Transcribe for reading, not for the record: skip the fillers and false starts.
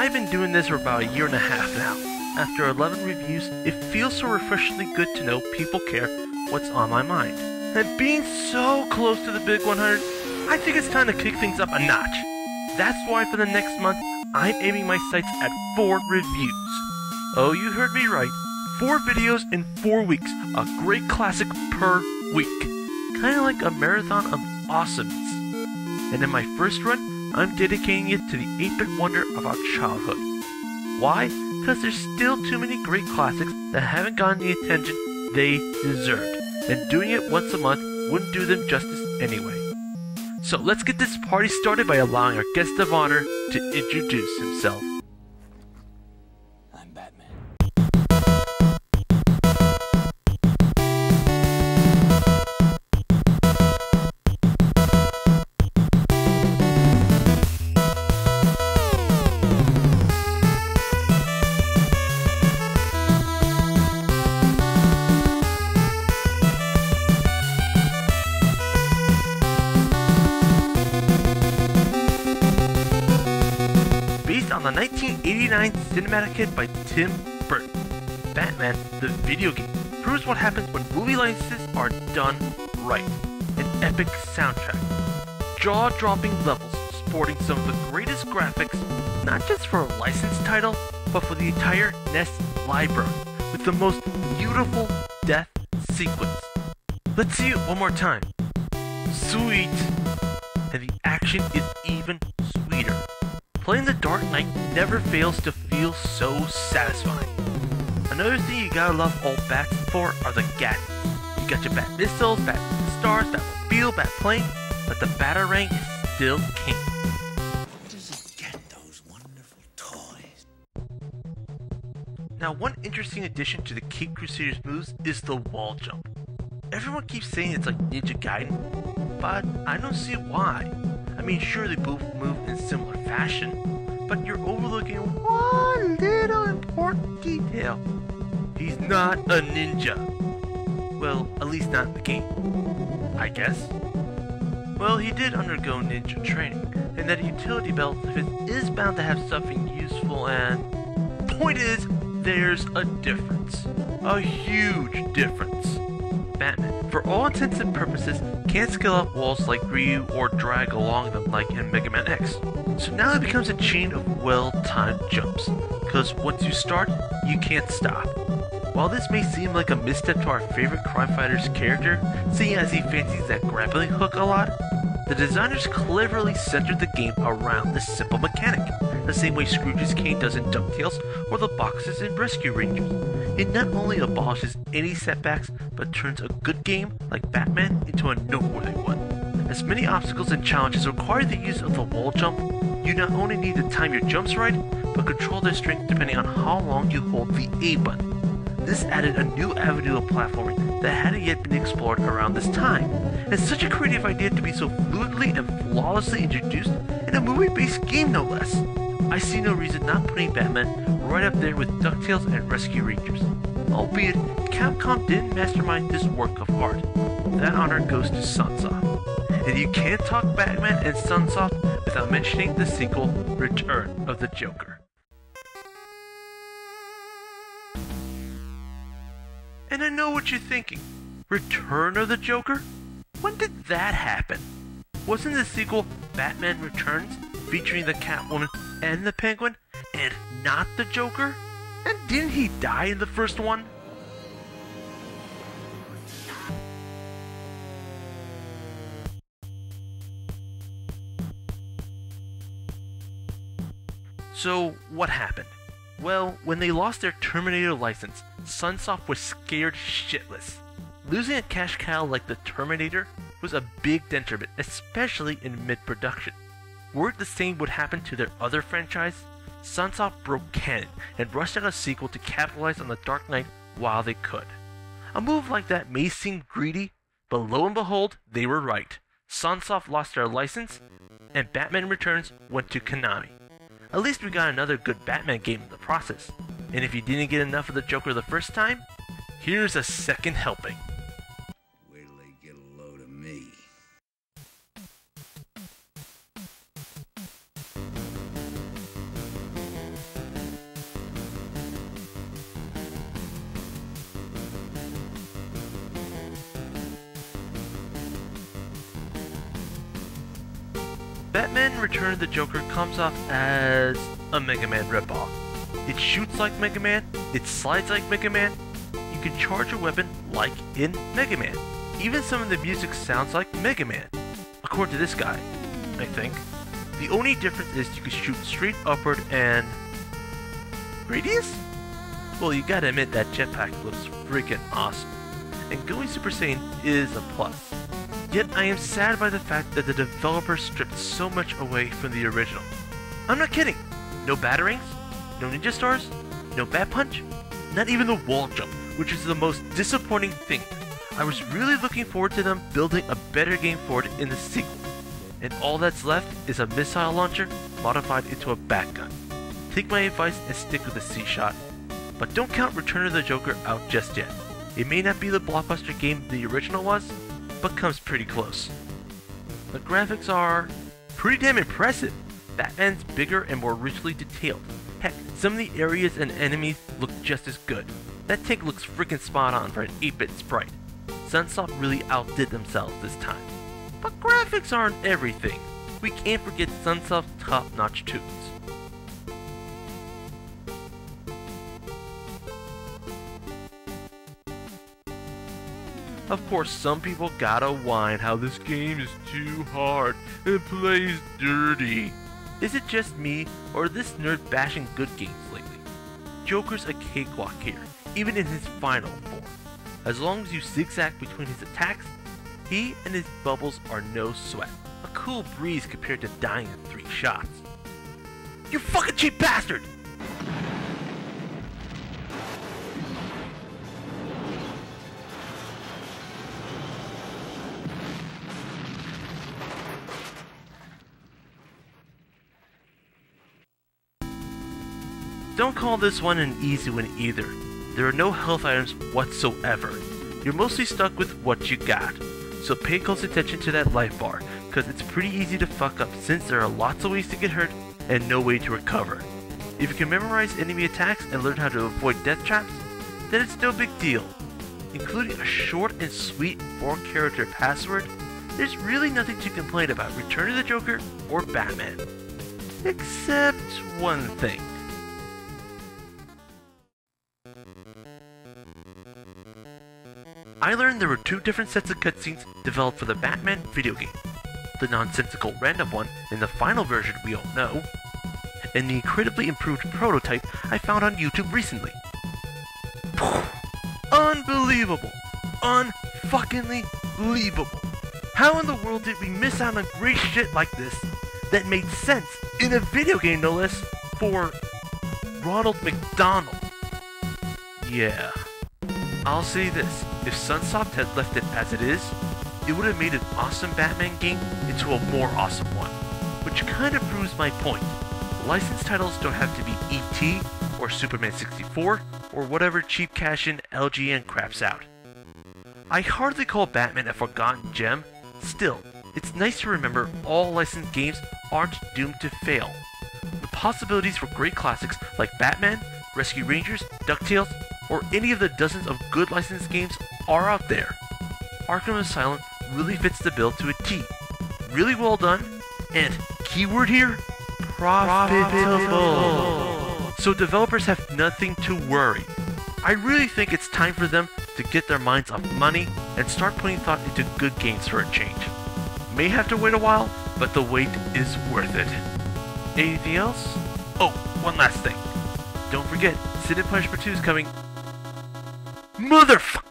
I've been doing this for about a year and a half now. After 11 reviews, it feels so refreshingly good to know people care what's on my mind. And being so close to the big 100, I think it's time to kick things up a notch. That's why for the next month, I'm aiming my sights at 4 reviews. Oh, you heard me right. 4 videos in 4 weeks, a great classic per week. Kinda like a marathon of awesomeness. And in my first run, I'm dedicating it to the 8-bit wonder of our childhood. Why? Because there's still too many great classics that haven't gotten the attention they deserved. And doing it once a month wouldn't do them justice anyway. So let's get this party started by allowing our guest of honor to introduce himself. I'm Batman. Based on the 1989 cinematic hit by Tim Burton, Batman, the video game, proves what happens when movie licenses are done right. An epic soundtrack, jaw-dropping levels sporting some of the greatest graphics, not just for a licensed title, but for the entire NES library, with the most beautiful death sequence. Let's see it one more time. Sweet! And the action is even sweeter. Playing the Dark Knight never fails to feel so satisfying. Another thing you gotta love old bats for are the gadgets. You got your bat missiles, bat stars, Batmobile, bat plane, but the Batarang is still king. Where does he get those wonderful toys? Now, one interesting addition to the Cape Crusaders moves is the wall jump. Everyone keeps saying it's like Ninja Gaiden, but I don't see why. I mean, sure, they both move in similar fashion, but you're overlooking one little important detail. He's not a ninja. Well, at least not in the game, I guess. Well, he did undergo ninja training, and that utility belt of his is bound to have something useful, and point is, there's a difference. A huge difference. Batman, for all intents and purposes, can't scale up walls like Ryu or drag along them like in Mega Man X. So now it becomes a chain of well-timed jumps, because once you start, you can't stop. While this may seem like a misstep to our favorite crime fighter's character, seeing as he fancies that grappling hook a lot, the designers cleverly centered the game around this simple mechanic, the same way Scrooge's cane does in DuckTales or the boxes in Rescue Rangers. It not only abolishes any setbacks, but turns a good game like Batman into a noteworthy one. As many obstacles and challenges require the use of the wall jump, you not only need to time your jumps right, but control their strength depending on how long you hold the A button. This added a new avenue of platforming that hadn't yet been explored around this time. It's such a creative idea to be so fluidly and flawlessly introduced in a movie-based game, no less. I see no reason not putting Batman right up there with DuckTales and Rescue Rangers. Albeit, Capcom didn't mastermind this work of art. That honor goes to Sunsoft. And you can't talk Batman and Sunsoft without mentioning the sequel, Return of the Joker. And I know what you're thinking. Return of the Joker? When did that happen? Wasn't the sequel Batman Returns, featuring the Catwoman and the Penguin, and not the Joker? And didn't he die in the first one? So, what happened? Well, when they lost their Terminator license, Sunsoft was scared shitless. Losing a cash cow like the Terminator was a big detriment, especially in mid-production. Worried the same would happen to their other franchise, Sunsoft broke canon and rushed out a sequel to capitalize on the Dark Knight while they could. A move like that may seem greedy, but lo and behold, they were right. Sunsoft lost their license, and Batman Returns went to Konami. At least we got another good Batman game in the process. And if you didn't get enough of the Joker the first time, here's a second helping. Wait till they get a load of me. Batman Return of the Joker comes off as a Mega Man ripoff. It shoots like Mega Man, it slides like Mega Man, you can charge a weapon like in Mega Man. Even some of the music sounds like Mega Man, according to this guy, I think. The only difference is you can shoot straight upward and... radius? Well, you gotta admit that jetpack looks freaking awesome, and going Super Saiyan is a plus. Yet I am sad by the fact that the developer stripped so much away from the original. I'm not kidding! No batarangs, no ninja stars, no bat punch, not even the wall jump, which is the most disappointing thing. I was really looking forward to them building a better game for it in the sequel, and all that's left is a missile launcher modified into a bat gun. Take my advice and stick with the C-Shot, but don't count Return of the Joker out just yet. It may not be the blockbuster game the original was, but comes pretty close. The graphics are pretty damn impressive. Batman's bigger and more richly detailed. Heck, some of the areas and enemies look just as good. That tank looks freaking spot on for an 8-bit sprite. Sunsoft really outdid themselves this time. But graphics aren't everything. We can't forget Sunsoft's top-notch tunes. Of course, some people gotta whine how this game is too hard and plays dirty. Is it just me, or is this nerd bashing good games lately? Joker's a cakewalk here, even in his final form. As long as you zigzag between his attacks, he and his bubbles are no sweat. A cool breeze compared to dying in 3 shots. You fucking cheap bastard! Don't call this one an easy one either. There are no health items whatsoever. You're mostly stuck with what you got. So pay close attention to that life bar, cause it's pretty easy to fuck up since there are lots of ways to get hurt and no way to recover. If you can memorize enemy attacks and learn how to avoid death traps, then it's no big deal. Including a short and sweet 4-character password, there's really nothing to complain about Return of the Joker or Batman. Except one thing. I learned there were 2 different sets of cutscenes developed for the Batman video game. The nonsensical random one in the final version we all know, and the incredibly improved prototype I found on YouTube recently. Unbelievable! Unfuckingly believable! How in the world did we miss out on great shit like this that made sense, in a video game no less, for Ronald McDonald? Yeah. I'll say this, if Sunsoft had left it as it is, it would have made an awesome Batman game into a more awesome one. Which kinda proves my point. Licensed titles don't have to be E.T. or Superman 64 or whatever cheap cash-in LGN craps out. I hardly call Batman a forgotten gem, still, it's nice to remember all licensed games aren't doomed to fail. The possibilities for great classics like Batman, Rescue Rangers, DuckTales, or any of the dozens of good licensed games are out there. Arkham Asylum really fits the bill to a T. Really well done, and keyword here, profitable. So developers have nothing to worry. I really think it's time for them to get their minds off money and start putting thought into good games for a change. May have to wait a while, but the wait is worth it. Anything else? Oh, one last thing. Don't forget, Sin and Punishment 2 is coming. Motherfucker!